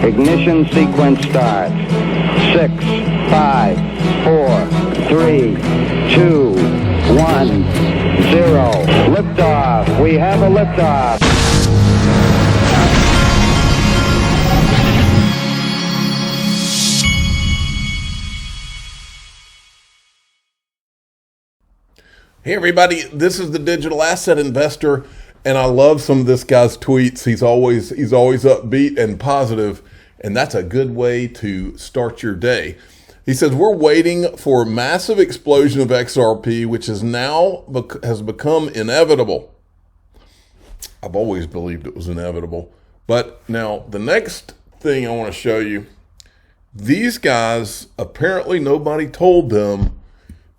Ignition sequence starts. 6, 5, 4, 3, 2, 1, 0. Liftoff. We have a liftoff. Hey everybody, this is the Digital Asset Investor, and I love some of this guy's tweets. He's always upbeat and positive, and that's a good way to start your day. He says, we're waiting for a massive explosion of XRP, which has become inevitable. I've always believed it was inevitable. But now the next thing I want to show you, these guys, apparently nobody told them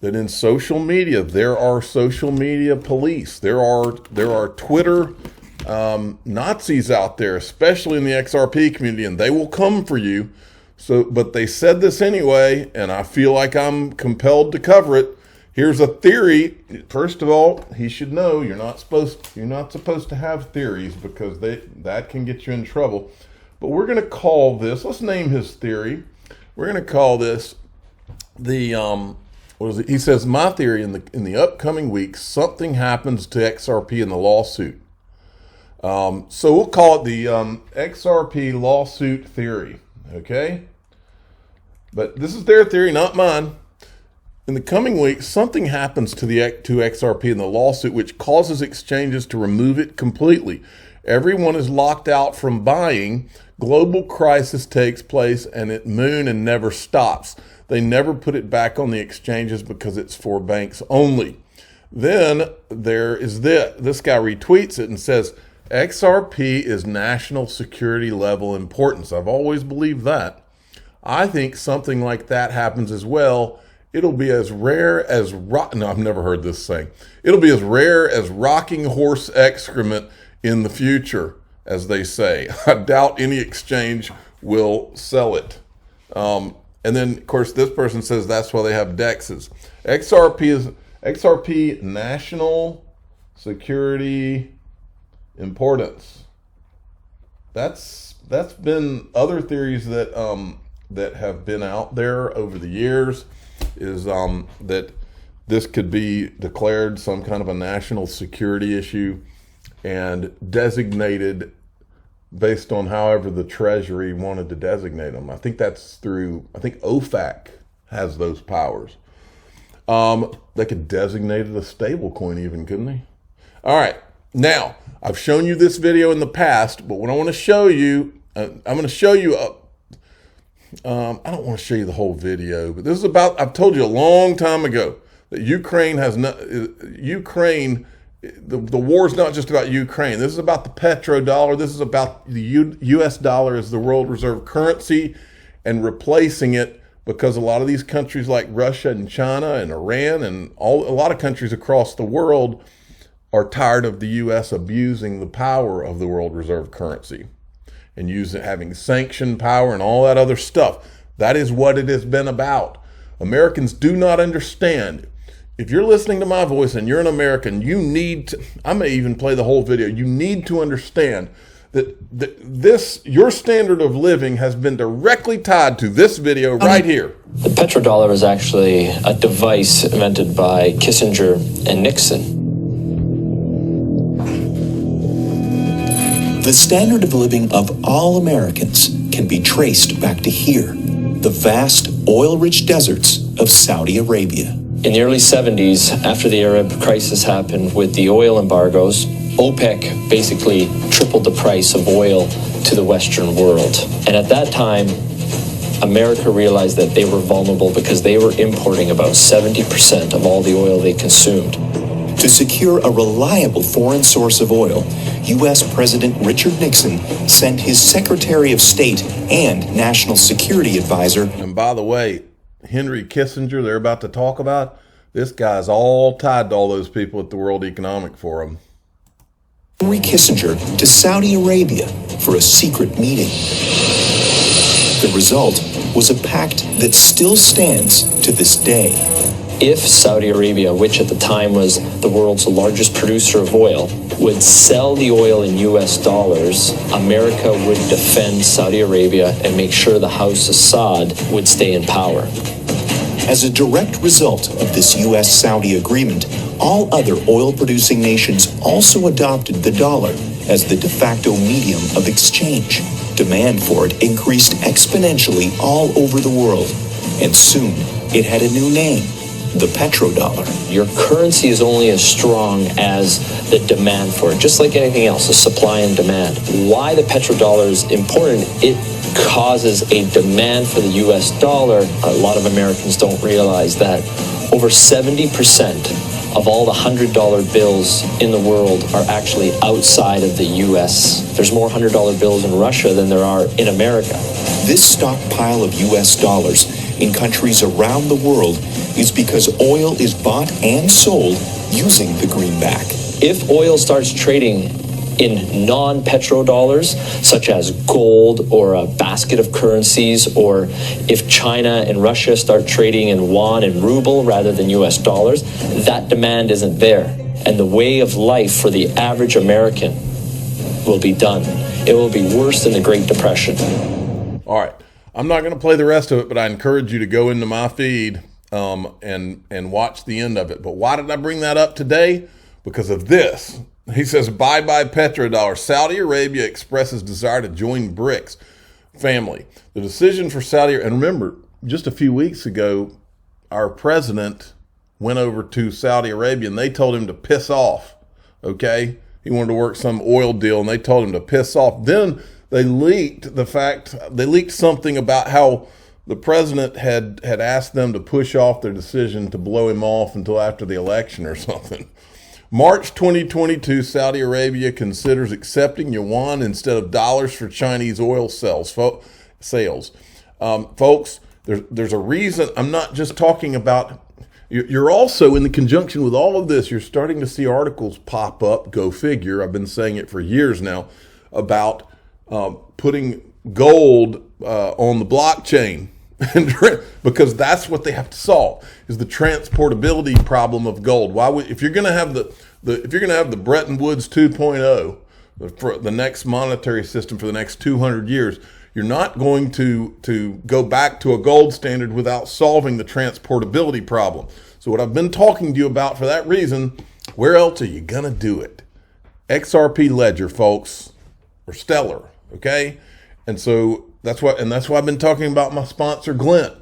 that in social media, there are social media police. There are Twitter Nazis out there, especially in the XRP community, and they will come for you. But they said this anyway, and I feel like I'm compelled to cover it. Here's a theory. First of all, he should know you're not supposed to have theories, because that can get you in trouble. But we're going to call this, let's name his theory. We're going to call this the what is it? He says, my theory, in the upcoming weeks, something happens to XRP in the lawsuit. So we'll call it the XRP lawsuit theory, okay? But this is their theory, not mine. In the coming weeks, something happens to XRP in the lawsuit, which causes exchanges to remove it completely. Everyone is locked out from buying. Global crisis takes place, and it moon and never stops. They never put it back on the exchanges because it's for banks only. Then there is this guy retweets it and says, XRP is national security level importance. I've always believed that. I think something like that happens as well. It'll be as rare as no, I've never heard this saying. It'll be as rare as rocking horse excrement in the future, as they say. I doubt any exchange will sell it. And then, of course, this person says that's why they have DEXs. XRP national security importance. That's been other theories that have been out there over the years, is that this could be declared some kind of a national security issue and designated based on however the Treasury wanted to designate them. I think OFAC has those powers. They could designate it a stable coin even, couldn't they? All right. Now, I've shown you this video in the past, but what I want to show you, I'm going to show you, I don't want to show you the whole video, but this is about, I've told you a long time ago that the war is not just about Ukraine. This is about the petrodollar. This is about the U.S. dollar as the world reserve currency and replacing it, because a lot of these countries like Russia and China and Iran and a lot of countries across the world are tired of the U.S. abusing the power of the world reserve currency and having sanction power and all that other stuff. That is what it has been about. Americans do not understand. If you're listening to my voice and you're an American, you need to, I may even play the whole video, you need to understand that your standard of living has been directly tied to this video right here. The petrodollar is actually a device invented by Kissinger and Nixon. The standard of living of all Americans can be traced back to here, the vast oil-rich deserts of Saudi Arabia. In the early 70s, after the Arab crisis happened with the oil embargoes, OPEC basically tripled the price of oil to the Western world. And at that time, America realized that they were vulnerable because they were importing about 70% of all the oil they consumed. To secure a reliable foreign source of oil, U.S. President Richard Nixon sent his Secretary of State and National Security Advisor. And by the way, Henry Kissinger, they're about to talk about, this guy's all tied to all those people at the World Economic Forum. Henry Kissinger to Saudi Arabia for a secret meeting. The result was a pact that still stands to this day. If Saudi Arabia, which at the time was the world's largest producer of oil, would sell the oil in US dollars, America would defend Saudi Arabia and make sure the House Assad would stay in power. As a direct result of this U.S.-Saudi agreement, all other oil-producing nations also adopted the dollar as the de facto medium of exchange. Demand for it increased exponentially all over the world, and soon it had a new name, the petrodollar. Your currency is only as strong as the demand for it, just like anything else, the supply and demand. Why the petrodollar is important, it causes a demand for the US dollar. A lot of Americans don't realize that over 70% of all the $100 bills in the world are actually outside of the US. There's more $100 bills in Russia than there are in America. This stockpile of US dollars in countries around the world is because oil is bought and sold using the greenback. If oil starts trading in non-petrodollars, such as gold or a basket of currencies, or if China and Russia start trading in yuan and ruble rather than US dollars, that demand isn't there. And the way of life for the average American will be done. It will be worse than the Great Depression. All right. I'm not going to play the rest of it, but I encourage you to go into my feed and watch the end of it. But why did I bring that up today? Because of this. He says, bye-bye petrodollar. Saudi Arabia expresses desire to join BRICS family. The decision for Saudi, and remember, just a few weeks ago, our president went over to Saudi Arabia and they told him to piss off, okay? He wanted to work some oil deal and they told him to piss off. Then they leaked something about how the president had asked them to push off their decision to blow him off until after the election or something. March 2022, Saudi Arabia considers accepting yuan instead of dollars for Chinese oil sales. Folks, there's a reason. I'm not just talking about, you're also in the conjunction with all of this, you're starting to see articles pop up, go figure, I've been saying it for years now, about putting gold on the blockchain. Because that's what they have to solve, is the transportability problem of gold. If you're going to have the Bretton Woods 2.0 for the next monetary system for the next 200 years, you're not going to go back to a gold standard without solving the transportability problem. So what I've been talking to you about for that reason, where else are you going to do it? XRP Ledger, folks, or Stellar, okay? And so that's why I've been talking about my sponsor, Glint.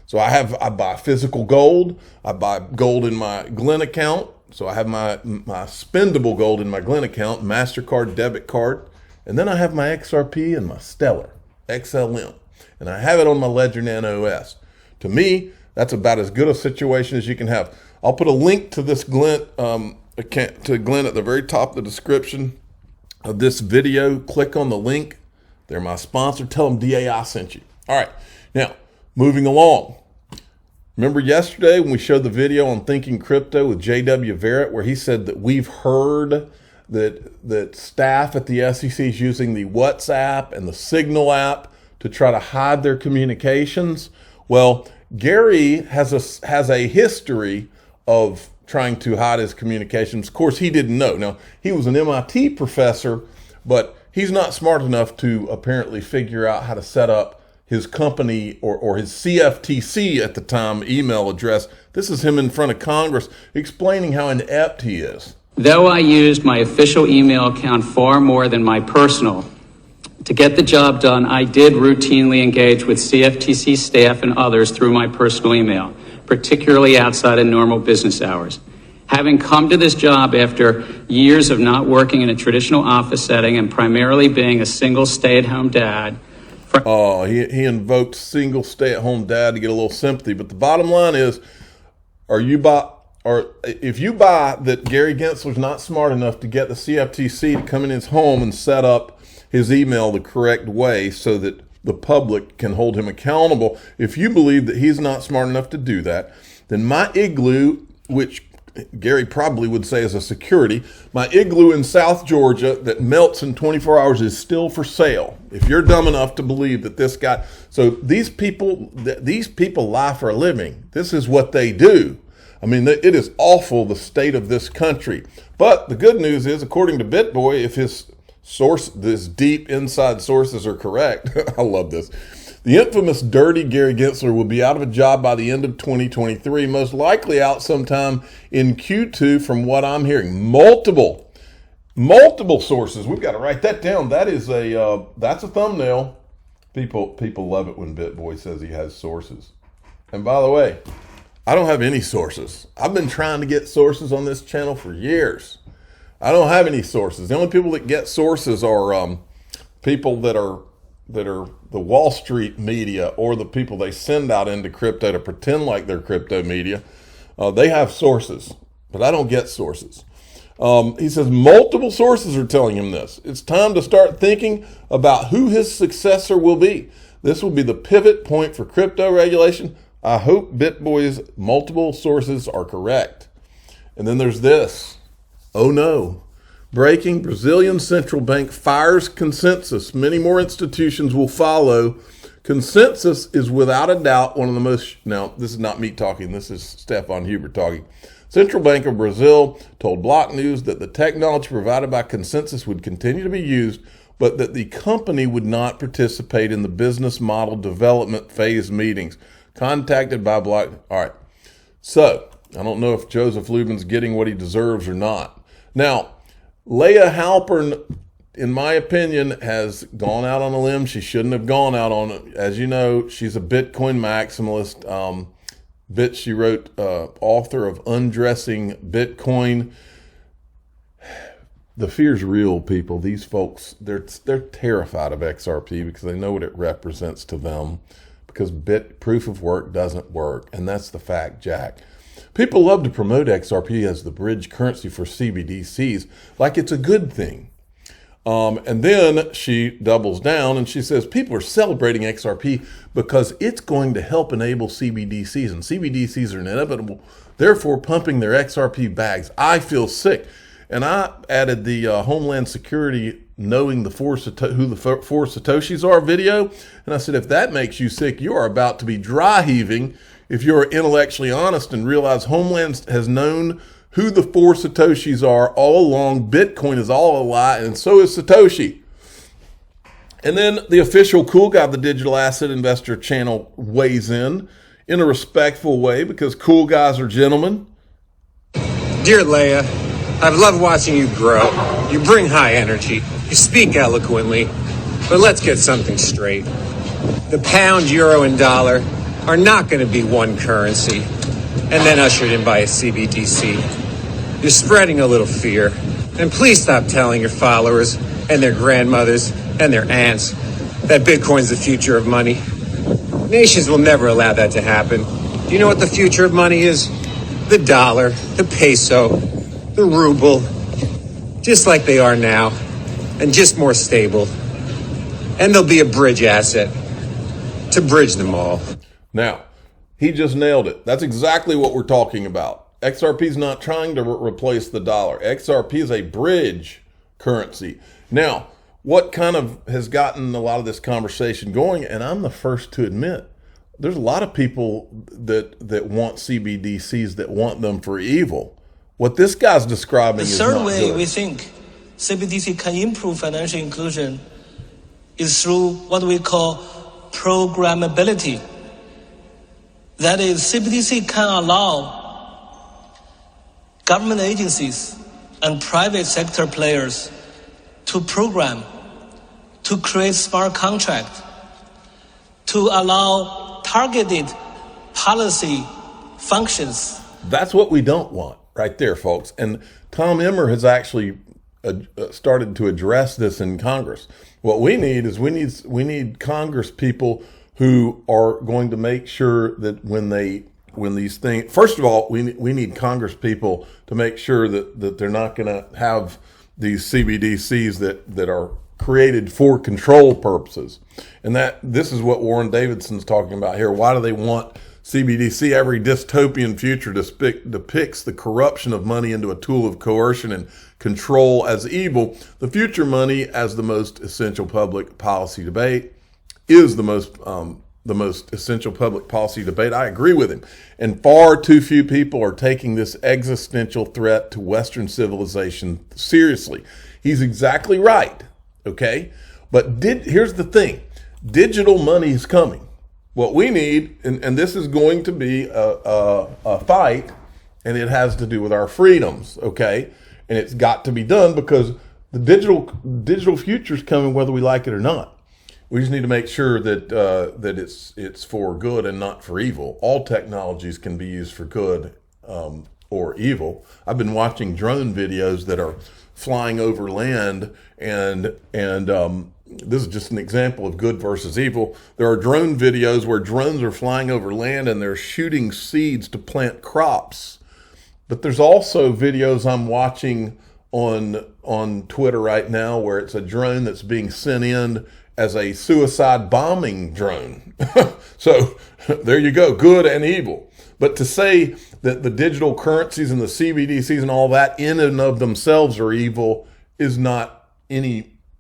So I buy physical gold. I buy gold in my Glint account. So I have my spendable gold in my Glint account, MasterCard, debit card. And then I have my XRP and my Stellar, XLM. And I have it on my Ledger Nano S. To me, that's about as good a situation as you can have. I'll put a link to this Glint account, to Glint at the very top of the description of this video. Click on the link. They're my sponsor. Tell them DAI sent you. All right. Now, moving along. Remember yesterday when we showed the video on Thinking Crypto with J.W. Verrett, where he said that we've heard that staff at the SEC is using the WhatsApp and the Signal app to try to hide their communications? Well, Gary has a history of trying to hide his communications. Of course, he didn't know. Now, he was an MIT professor, but he's not smart enough to apparently figure out how to set up his company or his CFTC at the time email address. This is him in front of Congress explaining how inept he is. Though I used my official email account far more than my personal to get the job done, I did routinely engage with CFTC staff and others through my personal email, particularly outside of normal business hours. Having come to this job after years of not working in a traditional office setting and primarily being a single stay-at-home dad. He invoked single stay-at-home dad to get a little sympathy. But the bottom line is, if you buy that Gary Gensler's not smart enough to get the CFTC to come in his home and set up his email the correct way so that the public can hold him accountable, if you believe that he's not smart enough to do that, then my Igloo, which Gary probably would say is a security, my Igloo in South Georgia that melts in 24 hours is still for sale. If you're dumb enough to believe that this guy, so these people lie for a living. This is what they do. I mean, it is awful, the state of this country. But the good news is, according to BitBoy, if his deep inside sources are correct, I love this. The infamous dirty Gary Gensler will be out of a job by the end of 2023, most likely out sometime in Q2 from what I'm hearing. Multiple sources. We've got to write that down. That's a thumbnail. People love it when BitBoy says he has sources. And by the way, I don't have any sources. I've been trying to get sources on this channel for years. I don't have any sources. The only people that get sources are people that are the Wall Street media, or the people they send out into crypto to pretend like they're crypto media. They have sources, but I don't get sources. He says multiple sources are telling him this. It's time to start thinking about who his successor will be. This will be the pivot point for crypto regulation. I hope BitBoy's multiple sources are correct. And then there's this. Oh no. Breaking, Brazilian central bank fires consensus. Many more institutions will follow. Consensus is without a doubt one of the most, now this is not me talking, this is Stefan Hubert talking. Central Bank of Brazil told Block News that the technology provided by Consensus would continue to be used, but that the company would not participate in the business model development phase meetings. Contacted by Block. All right. So, I don't know if Joseph Lubin's getting what he deserves or not. Now, Leah Halpern, in my opinion, has gone out on a limb she shouldn't have gone out on it. As you know, she's a Bitcoin maximalist. She wrote, author of Undressing Bitcoin. The fear's real, people. These folks, they're terrified of XRP because they know what it represents to them, because proof of work doesn't work. And that's the fact, Jack. People love to promote XRP as the bridge currency for CBDCs, like it's a good thing. And then she doubles down and she says people are celebrating XRP because it's going to help enable CBDCs, and CBDCs are inevitable, therefore pumping their XRP bags. I feel sick. And I added the Homeland Security knowing who the four Satoshis are video. And I said, if that makes you sick, you are about to be dry heaving if you're intellectually honest and realize Homeland has known who the four Satoshis are all along. Bitcoin is all a lie, and so is Satoshi. And then the official Cool Guy, the Digital Asset Investor channel, weighs in a respectful way because cool guys are gentlemen. Dear Leia, I've loved watching you grow. You bring high energy. You speak eloquently. But let's get something straight. The pound, euro, and dollar are not going to be one currency and then ushered in by a CBDC. You're spreading a little fear. And please stop telling your followers and their grandmothers and their aunts that Bitcoin's the future of money. Nations will never allow that to happen. Do you know what the future of money is? The dollar, the peso, the ruble, just like they are now, and just more stable. And there'll be a bridge asset to bridge them all. Now, he just nailed it. That's exactly what we're talking about. XRP is not trying to replace the dollar. XRP is a bridge currency. Now, what kind of has gotten a lot of this conversation going, and I'm the first to admit, there's a lot of people that want CBDCs that want them for evil. What this guy's describing is not good. The third way we think CBDC can improve financial inclusion is through what we call programmability. That is, CBDC can allow government agencies and private sector players to program, to create smart contracts, to allow targeted policy functions. That's what we don't want right there, folks. And Tom Emmer has actually started to address this in Congress. What we need is we need Congress people who are going to make sure that when these things, first of all, we need Congress people to make sure that they're not going to have these CBDCs that are created for control purposes. And that this is what Warren Davidson's talking about here. Why do they want CBDC? Every dystopian future depicts the corruption of money into a tool of coercion and control as evil. The future money as the most essential public policy debate is the most the most essential public policy debate. I agree with him. And far too few people are taking this existential threat to Western civilization seriously. He's exactly right, okay? But here's the thing. Digital money is coming. What we need, and this is going to be a fight, and it has to do with our freedoms, okay? And it's got to be done because the digital future is coming whether we like it or not. We just need to make sure that it's for good and not for evil. All technologies can be used for good or evil. I've been watching drone videos that are flying over land, and this is just an example of good versus evil. There are drone videos where drones are flying over land and they're shooting seeds to plant crops. But there's also videos I'm watching on Twitter right now where it's a drone that's being sent in as a suicide bombing drone. So there you go, good and evil. But to say that the digital currencies and the CBDCs and all that in and of themselves are evil is not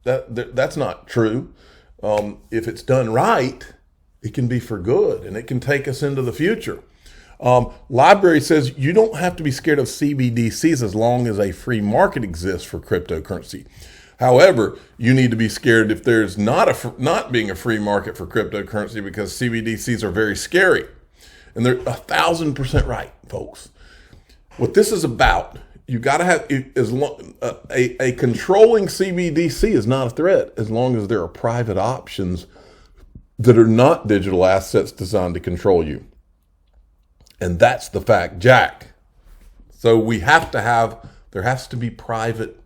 that's not true. If it's done right, it can be for good and it can take us into the future. Library says you don't have to be scared of CBDCs as long as a free market exists for cryptocurrency. However, you need to be scared if there's not being a free market for cryptocurrency because CBDCs are very scary. And they're 1,000% right, folks. What this is about, you got to have a controlling CBDC is not a threat as long as there are private options that are not digital assets designed to control you. And that's the fact, Jack. So there has to be private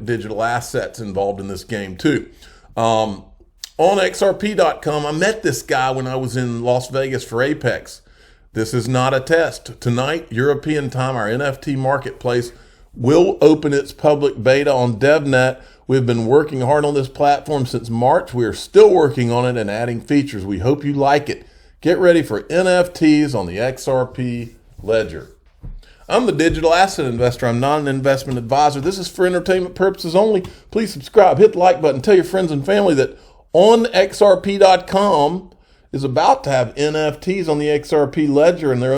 digital assets involved in this game too. On XRP.com, I met this guy when I was in Las Vegas for Apex. This is not a test. Tonight, European time, our NFT marketplace will open its public beta on DevNet. We've been working hard on this platform since March. We are still working on it and adding features. We hope you like it. Get ready for NFTs on the XRP ledger. I'm the digital asset investor. I'm not an investment advisor. This is for entertainment purposes only. Please subscribe, hit the like button, tell your friends and family that on XRP.com is about to have NFTs on the XRP ledger, and they're